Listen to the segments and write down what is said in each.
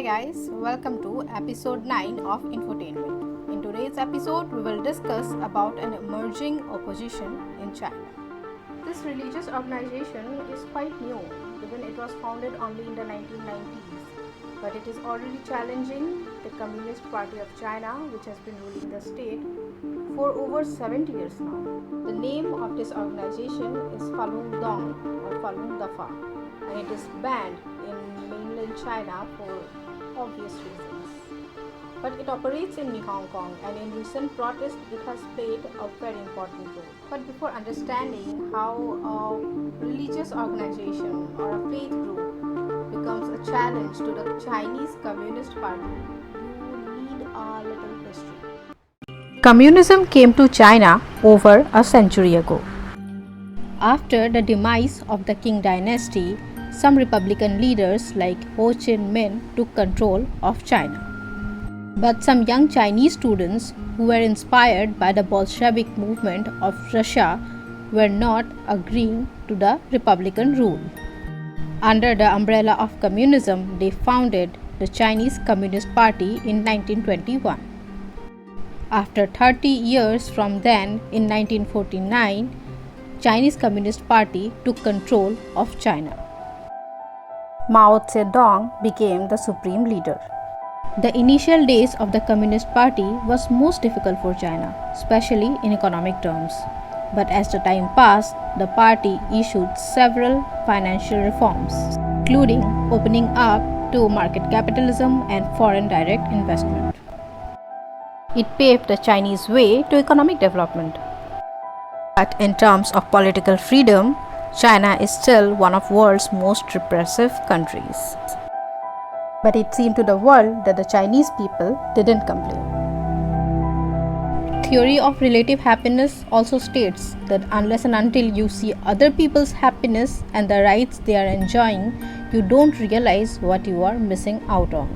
Hi guys, welcome to episode 9 of Infotainment. In today's episode, we will discuss about an emerging opposition in China. This religious organization is quite new, given it was founded only in the 1990s, but it is already challenging the Communist Party of China, which has been ruling the state for over 70 years now. The name of this organization is Falun Gong or Falun Dafa, and it is banned in mainland China for obvious reasons. But it operates in Hong Kong, and in recent protests it has played a very important role. But before understanding how a religious organization or a faith group becomes a challenge to the Chinese Communist Party, you need a little history. Communism came to China over a century ago. After the demise of the Qing dynasty, some Republican leaders like Ho Chi Minh took control of China. But some young Chinese students who were inspired by the Bolshevik movement of Russia were not agreeing to the Republican rule. Under the umbrella of communism, they founded the Chinese Communist Party in 1921. After 30 years from then, in 1949, Chinese Communist Party took control of China. Mao Zedong became the supreme leader. The initial days of the Communist Party was most difficult for China, especially in economic terms. But as the time passed, the party issued several financial reforms, including opening up to market capitalism and foreign direct investment. It paved the Chinese way to economic development. But in terms of political freedom, China is still one of the world's most repressive countries. But it seemed to the world that the Chinese people didn't complain. Theory of relative happiness also states that unless and until you see other people's happiness and the rights they are enjoying, you don't realize what you are missing out on.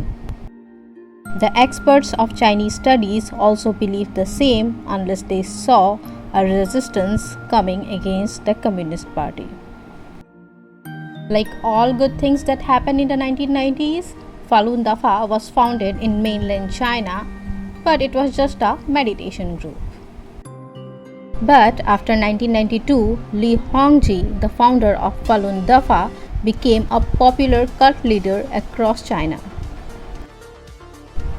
The experts of Chinese studies also believe the same unless they saw a resistance coming against the Communist Party. Like all good things that happened in the 1990s, Falun Dafa was founded in mainland China, but it was just a meditation group. But after 1992, Li Hongzhi, the founder of Falun Dafa, became a popular cult leader across China.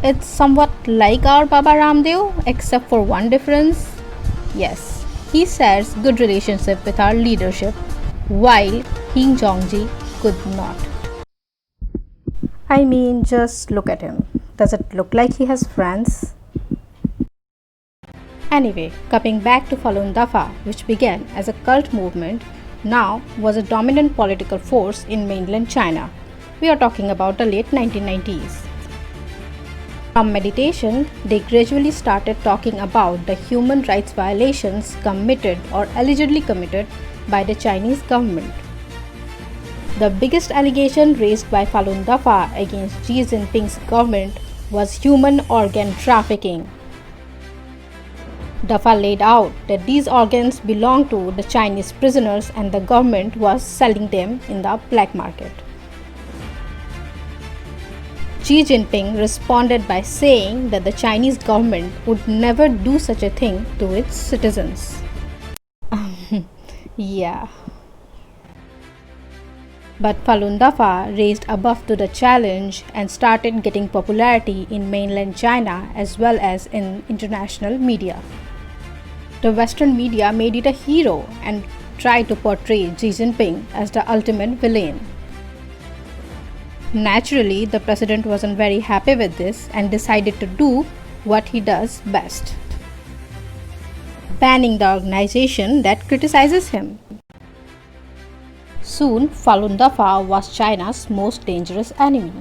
It's somewhat like our Baba Ramdev, except for one difference. Yes, he shares good relationship with our leadership, while Hing Zhongji could not. I mean, just look at him. Does it look like he has friends? Anyway, coming back to Falun Dafa, which began as a cult movement, now was a dominant political force in mainland China. We are talking about the late 1990s. From meditation, they gradually started talking about the human rights violations committed or allegedly committed by the Chinese government. The biggest allegation raised by Falun Dafa against Xi Jinping's government was human organ trafficking. Dafa laid out that these organs belonged to the Chinese prisoners and the government was selling them in the black market. Xi Jinping responded by saying that the Chinese government would never do such a thing to its citizens. Yeah. But Falun Dafa raised above to the challenge and started getting popularity in mainland China as well as in international media. The Western media made it a hero and tried to portray Xi Jinping as the ultimate villain. Naturally, the president wasn't very happy with this and decided to do what he does best: banning the organization that criticizes him. Soon, Falun Dafa was China's most dangerous enemy.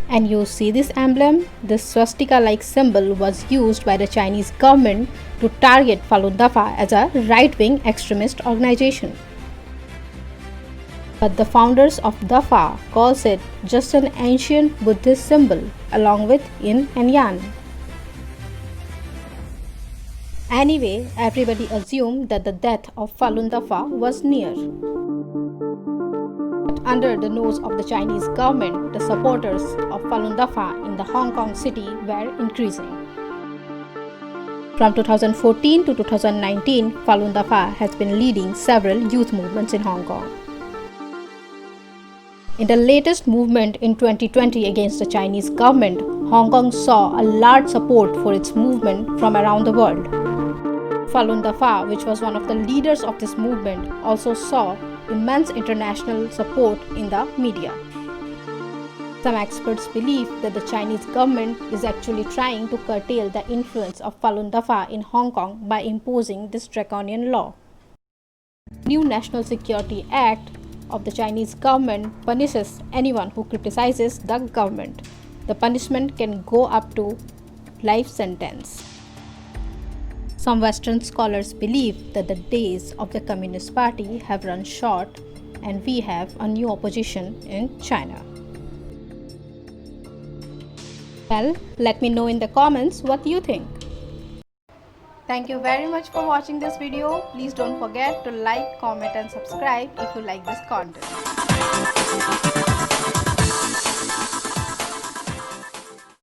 And you see this emblem? This swastika-like symbol was used by the Chinese government to target Falun Dafa as a right-wing extremist organization. But the founders of Dafa calls it just an ancient Buddhist symbol along with yin and yang. Anyway, everybody assumed that the death of Falun Dafa was near. But under the nose of the Chinese government, the supporters of Falun Dafa in the Hong Kong city were increasing. From 2014 to 2019, Falun Dafa has been leading several youth movements in Hong Kong. In the latest movement in 2020 against the Chinese government, Hong Kong saw a large support for its movement from around the world. Falun Dafa, which was one of the leaders of this movement, also saw immense international support in the media. Some experts believe that the Chinese government is actually trying to curtail the influence of Falun Dafa in Hong Kong by imposing this draconian law. New National Security Act of the Chinese government punishes anyone who criticizes the government. The punishment can go up to life sentence. Some Western scholars believe that the days of the Communist Party have run short and we have a new opposition in China. Well, let me know in the comments what you think. Thank you very much for watching this video. Please don't forget to like, comment and subscribe if you like this content.